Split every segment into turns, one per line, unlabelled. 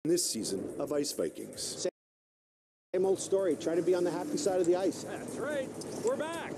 This season of Ice Vikings.
Same old story, trying to be on the happy side of the ice.
That's right, we're back.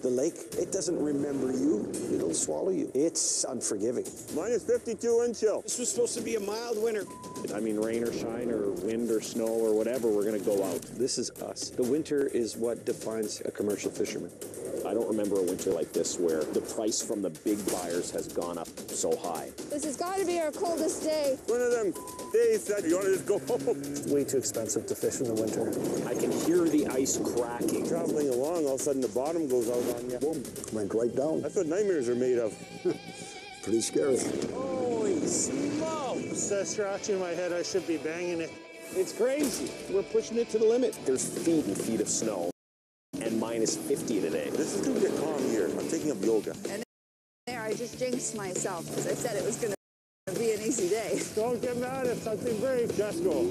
The lake, it doesn't remember you, it'll swallow you. It's unforgiving.
Minus 52 wind chill.
This was supposed to be a mild winter.
I mean, rain or shine or wind or snow or whatever, we're going to go out.
This is us. The winter is what defines a commercial fisherman.
I don't remember a winter like this where the price from the big buyers has gone up so high.
This has got to be our coldest day.
One of them days that you want to just go home.
It's way too expensive to fish in the winter.
I can hear the ice cracking.
Traveling along, all of a sudden the bottom goes out on you.
Boom, went right down.
That's what nightmares are made of.
Pretty scary.
Holy smokes!
Scratching my head, I should be banging it.
It's crazy. We're pushing it to the limit.
There's feet and feet of snow and minus 50 today.
This is going to get calm here. I'm taking up yoga.
And there, I just jinxed myself because I said it was going to be an easy day.
Don't get mad if something breaks. Just go.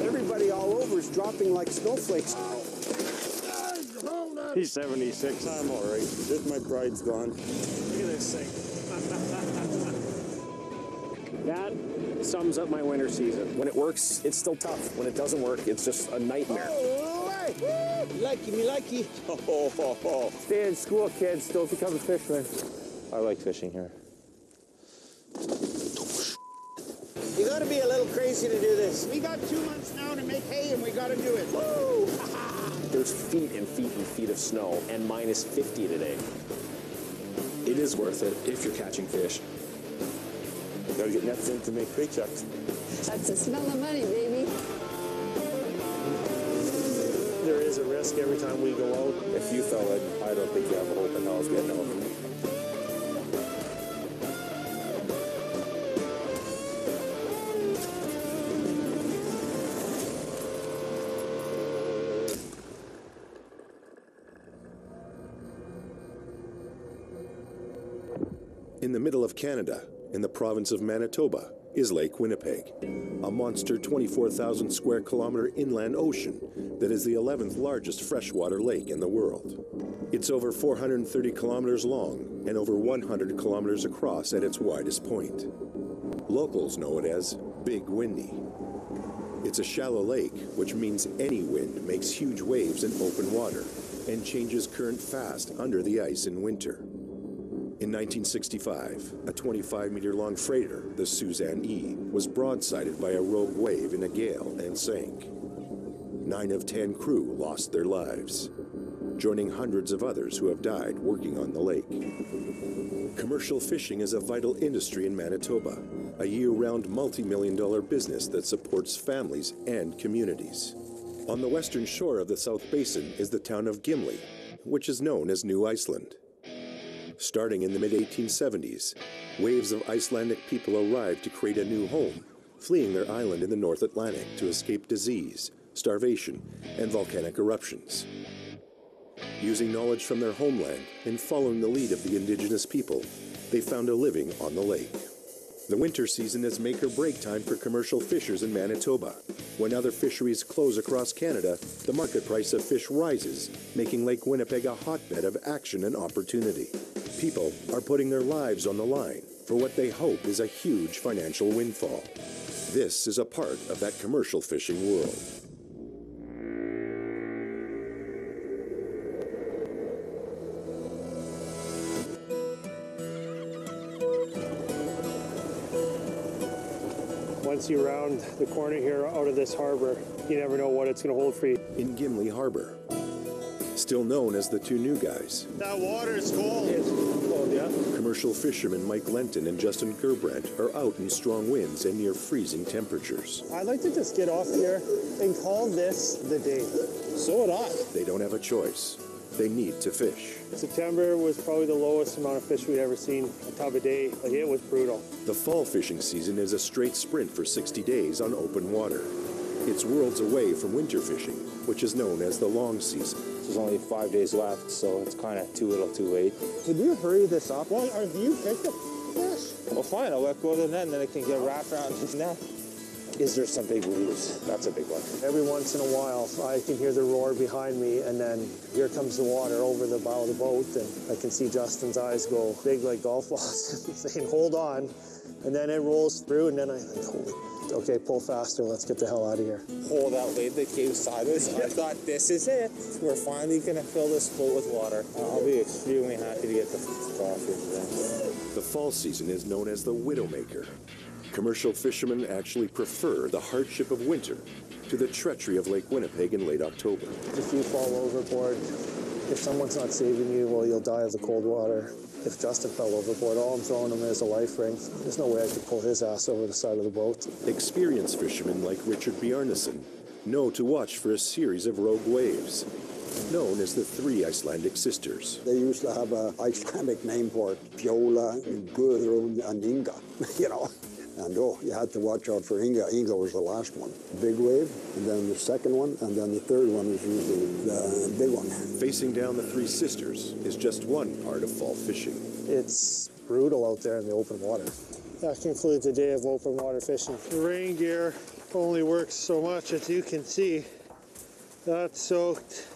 Everybody all over is dropping like snowflakes.
He's 76. I'm all right. Just my pride's gone.
Look at this thing.
That sums up my winter season. When it works, it's still tough. When it doesn't work, it's just a nightmare.
Likey me likey.
Stay in school, kids. Don't become a fisherman.
I like fishing here.
You gotta be a little crazy to do this. We got 2 months now to make hay and we gotta do it. Woo!
There's feet and feet and feet of snow and minus 50 today.
It is worth it if you're catching fish.
Gotta get nets in to make paychecks.
That's the smell of money, baby.
There is a risk every time we go out.
If you fell in, I don't think you have a hope in hell of getting out.
In the middle of Canada, in the province of Manitoba, is Lake Winnipeg, a monster 24,000 square kilometer inland ocean that is the 11th largest freshwater lake in the world. It's over 430 kilometers long and over 100 kilometers across at its widest point. Locals know it as Big Windy. It's a shallow lake, which means any wind makes huge waves in open water and changes current fast under the ice in winter. In 1965, a 25-meter-long freighter, the Suzanne E, was broadsided by a rogue wave in a gale and sank. 9 of 10 crew lost their lives, joining hundreds of others who have died working on the lake. Commercial fishing is a vital industry in Manitoba, a year-round multi-million-dollar business that supports families and communities. On the western shore of the South Basin is the town of Gimli, which is known as New Iceland. Starting in the mid-1870s, waves of Icelandic people arrived to create a new home, fleeing their island in the North Atlantic to escape disease, starvation, and volcanic eruptions. Using knowledge from their homeland and following the lead of the indigenous people, they found a living on the lake. The winter season is make or break time for commercial fishers in Manitoba. When other fisheries close across Canada, the market price of fish rises, making Lake Winnipeg a hotbed of action and opportunity. People are putting their lives on the line for what they hope is a huge financial windfall. This is a part of that commercial fishing world.
Once you round the corner here out of this harbor, you never know what it's going to hold for you.
In Gimli Harbor, still known as the Two New Guys,
That water is cold. It's cold, yeah.
commercial fishermen Mike Lenton and Justin Gerbrandt are out in strong winds and near freezing temperatures.
I'd like to just get off here and call this the day.
So would I.
They don't have a choice. They need to fish.
September was probably the lowest amount of fish we'd ever seen. A tub a day, like it was brutal.
The fall fishing season is a straight sprint for 60 days on open water. It's worlds away from winter fishing, which is known as the long season.
There's only 5 days left, so it's kind of too little too late.
Could you hurry this up? Well, are you picked up fish?
Well, fine, I'll let go of the net, and then it can get wrapped around the net. Is there some big leaves? That's a big one.
Every once in a while, I can hear the roar behind me, and then here comes the water over the bow of the boat, and I can see Justin's eyes go big like golf balls, saying, hold on. And then it rolls through, and then I think, holy Okay, pull faster. Let's get the hell out of here.
Oh, that wave that came sideways. I thought, this is it. We're finally going to fill this boat with water. I'll be extremely happy to get the off here today.
The fall season is known as the Widowmaker. Commercial fishermen actually prefer the hardship of winter to the treachery of Lake Winnipeg in late October.
If you fall overboard, if someone's not saving you, well, you'll die of the cold water. If Justin fell overboard, all I'm throwing him is a life ring. There's no way I could pull his ass over the side of the boat.
Experienced fishermen like Richard Bjarnason know to watch for a series of rogue waves, known as the Three Icelandic Sisters.
They used to have an Icelandic name for it, Fjóla, Guðrún, and Inga, you know. And you had to watch out for Inga. Inga was the last one. Big wave, and then the second one, and then the third one is usually the big one.
Facing down the Three Sisters is just one part of fall fishing.
It's brutal out there in the open water. That concludes a day of open water fishing. The rain gear only works so much, as you can see. That's soaked.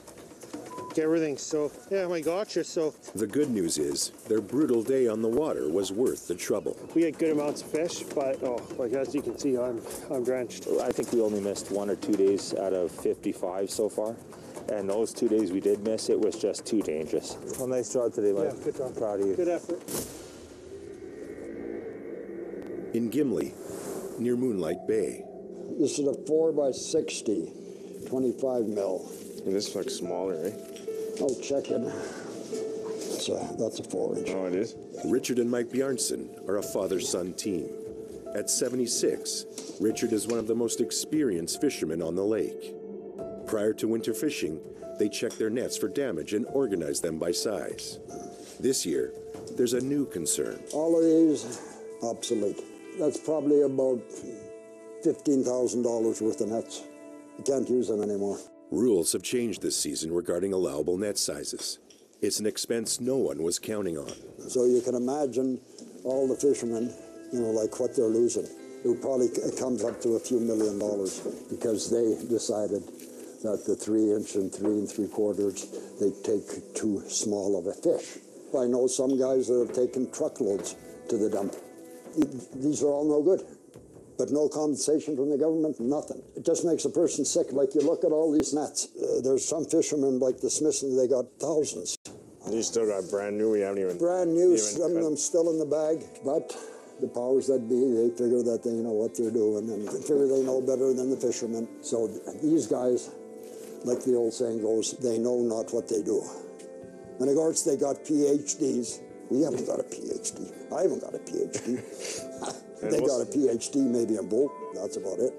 Everything's soaked. Yeah, my gotcha's soaked.
The good news is their brutal day on the water was worth the trouble.
We get good amounts of fish, but like as you can see, I'm drenched.
I think we only missed 1 or 2 days out of 55 so far. And those 2 days we did miss, it was just too dangerous. Well, nice job today, Mike.
Yeah, good job.
I'm proud of you.
Good effort.
In Gimli, near Moonlight Bay.
This is a 4x60, 25 mil.
And this looks smaller, eh?
Oh, check it. That's a 4-inch.
Oh, it is?
Richard and Mike Bjarnason are a father-son team. At 76, Richard is one of the most experienced fishermen on the lake. Prior to winter fishing, they check their nets for damage and organize them by size. This year, there's a new concern.
All of these, obsolete. That's probably about $15,000 worth of nets. You can't use them anymore.
Rules have changed this season regarding allowable net sizes. It's an expense no one was counting on.
So you can imagine all the fishermen, you know, like what they're losing. It probably comes up to a few $1 million because they decided that the 3-inch and 3 3/4, they take too small of a fish. I know some guys that have taken truckloads to the dump. These are all no good. But no compensation from the government, nothing. It just makes a person sick. Like you look at all these nets. There's some fishermen like the Smithsons, they got thousands.
You still got brand new, we haven't even...
Brand new, some of them still in the bag. But the powers that be, they figure that they know what they're doing and they figure they know better than the fishermen. So these guys, like the old saying goes, they know not what they do. And of course, they got PhDs. We haven't got a PhD. I haven't got a PhD. They got a PhD maybe in boat. That's about it.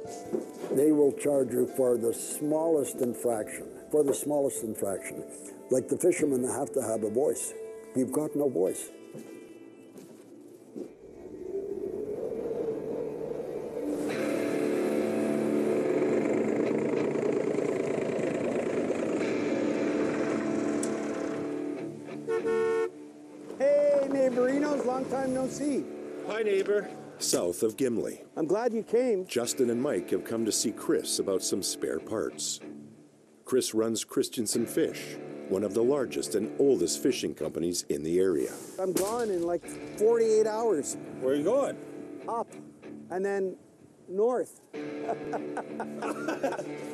They will charge you for the smallest infraction. For the smallest infraction. Like the fishermen have to have a voice. You've got no voice.
Hey, neighborinos, long time no see.
Hi, neighbor.
South of Gimli,
I'm glad you came.
Justin and Mike have come to see Chris about some spare parts. Chris runs Christiansen Fish, one of the largest and oldest fishing companies in the area.
I'm gone in like 48 hours.
Where are you going?
Up. And then north.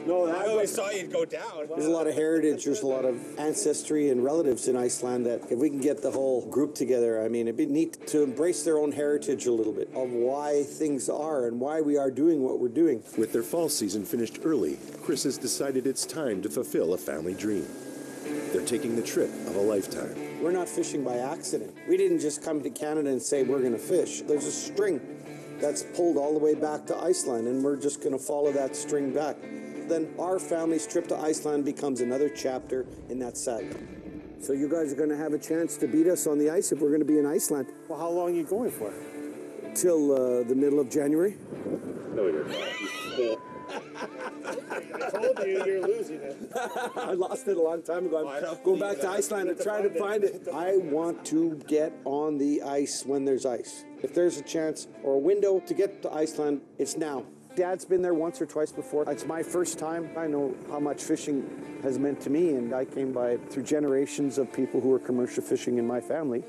No, I always saw you go down.
There's a lot of heritage, there's a lot of ancestry and relatives in Iceland that if we can get the whole group together, I mean, it'd be neat to embrace their own heritage a little bit of why things are and why we are doing what we're doing.
With their fall season finished early, Chris has decided it's time to fulfill a family dream. They're taking the trip of a lifetime.
We're not fishing by accident. We didn't just come to Canada and say we're going to fish. There's a string that's pulled all the way back to Iceland, and we're just going to follow that string back. Then our family's trip to Iceland becomes another chapter in that saga. So you guys are going to have a chance to beat us on the ice if we're going to be in Iceland.
Well, how long are you going for?
Till the middle of January.
No, you're not.
I told you you're losing it.
I lost it a long time ago. I'm going back to Iceland and trying to find it. I want to get on the ice when there's ice. If there's a chance or a window to get to Iceland, it's now. Dad's been there once or twice before. It's my first time. I know how much fishing has meant to me, and I came by through generations of people who were commercial fishing in my family,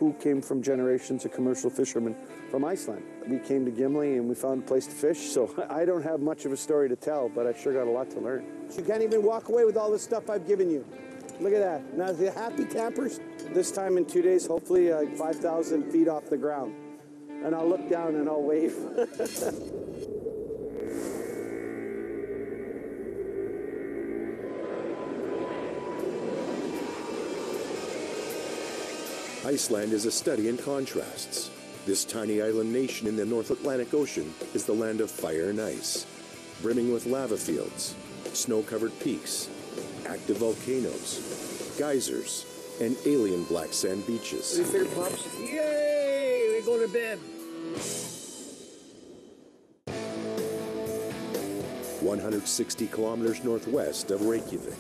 who came from generations of commercial fishermen from Iceland. We came to Gimli and we found a place to fish, so I don't have much of a story to tell, but I sure got a lot to learn. You can't even walk away with all the stuff I've given you. Look at that. Now, the happy campers, this time in 2 days, hopefully 5,000 feet off the ground. And I'll look down and I'll wave.
Iceland is a study in contrasts. This tiny island nation in the North Atlantic Ocean is the land of fire and ice, brimming with lava fields, snow-covered peaks, active volcanoes, geysers, and alien black sand beaches.
What do you think, pups? Yay! We go to bed.
160 kilometers northwest of Reykjavik.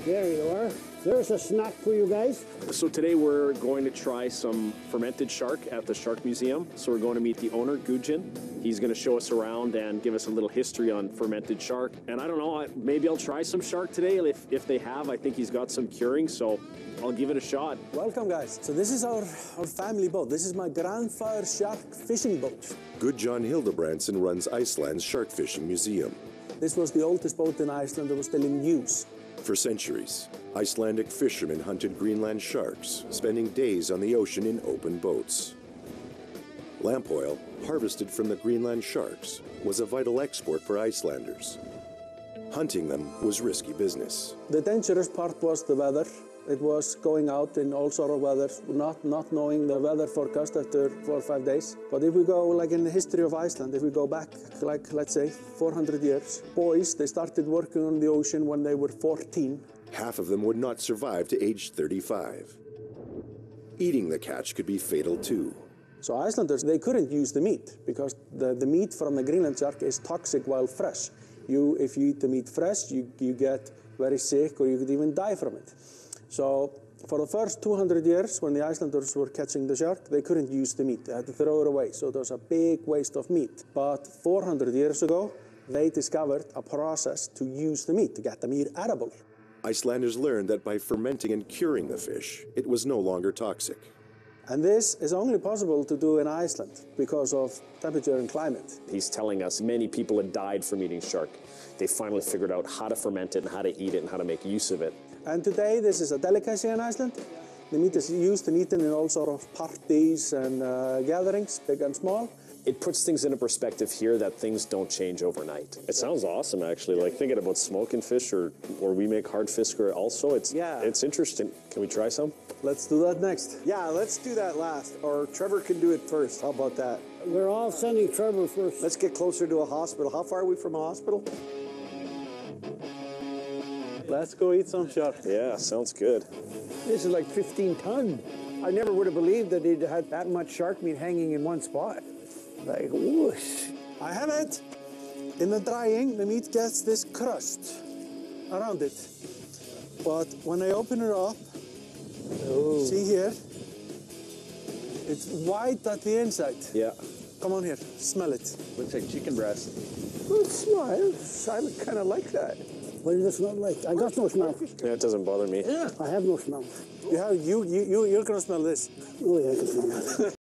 There you are. There's a snack for you guys.
So today we're going to try some fermented shark at the Shark Museum. So we're going to meet the owner, Gudjin. He's going to show us around and give us a little history on fermented shark. And I don't know, maybe I'll try some shark today. If they have, I think he's got some curing, so I'll give it a shot.
Welcome, guys. So this is our family boat. This is my grandfather's shark fishing boat.
Gudjon Hildebrandsson runs Iceland's Shark Fishing Museum.
This was the oldest boat in Iceland that was still in use.
For centuries, Icelandic fishermen hunted Greenland sharks, spending days on the ocean in open boats. Lamp oil, harvested from the Greenland sharks, was a vital export for Icelanders. Hunting them was risky business.
The dangerous part was the weather. It was going out in all sort of weather, not knowing the weather forecast after 4 or 5 days. But if we go, like in the history of Iceland, if we go back, like, let's say, 400 years, boys, they started working on the ocean when they were 14.
Half of them would not survive to age 35. Eating the catch could be fatal too.
So Icelanders, they couldn't use the meat because the meat from the Greenland shark is toxic while fresh. If you eat the meat fresh, you get very sick or you could even die from it. So for the first 200 years, when the Icelanders were catching the shark, they couldn't use the meat. They had to throw it away. So there was a big waste of meat. But 400 years ago, they discovered a process to use the meat, to get the meat edible.
Icelanders learned that by fermenting and curing the fish, it was no longer toxic.
And this is only possible to do in Iceland because of temperature and climate.
He's telling us many people had died from eating shark. They finally figured out how to ferment it and how to eat it and how to make use of it.
And today this is a delicacy in Iceland. The meat is used and eaten in all sort of parties and gatherings, big and small.
It puts things into perspective here that things don't change overnight. It sounds awesome, actually. Like thinking about smoking fish or we make hard fish also. It's interesting. Can we try some?
Let's do that next.
Yeah, let's do that last. Or Trevor can do it first. How about that?
We're all sending Trevor first.
Let's get closer to a hospital. How far are we from a hospital?
Let's go eat some shark.
Yeah, sounds good.
This is like 15 tons. I never would have believed that they'd had that much shark meat hanging in one spot. Like, whoosh.
I have it. In the drying, the meat gets this crust around it. But when I open it up, see here, it's white at the inside.
Yeah.
Come on here, smell it.
Looks like chicken breast.
Well, it smells. I kind of like that.
What does it smell like? I got no smell.
Yeah, it doesn't bother me.
Yeah. I have no smell.
You're gonna smell this.
Oh yeah, I can smell that.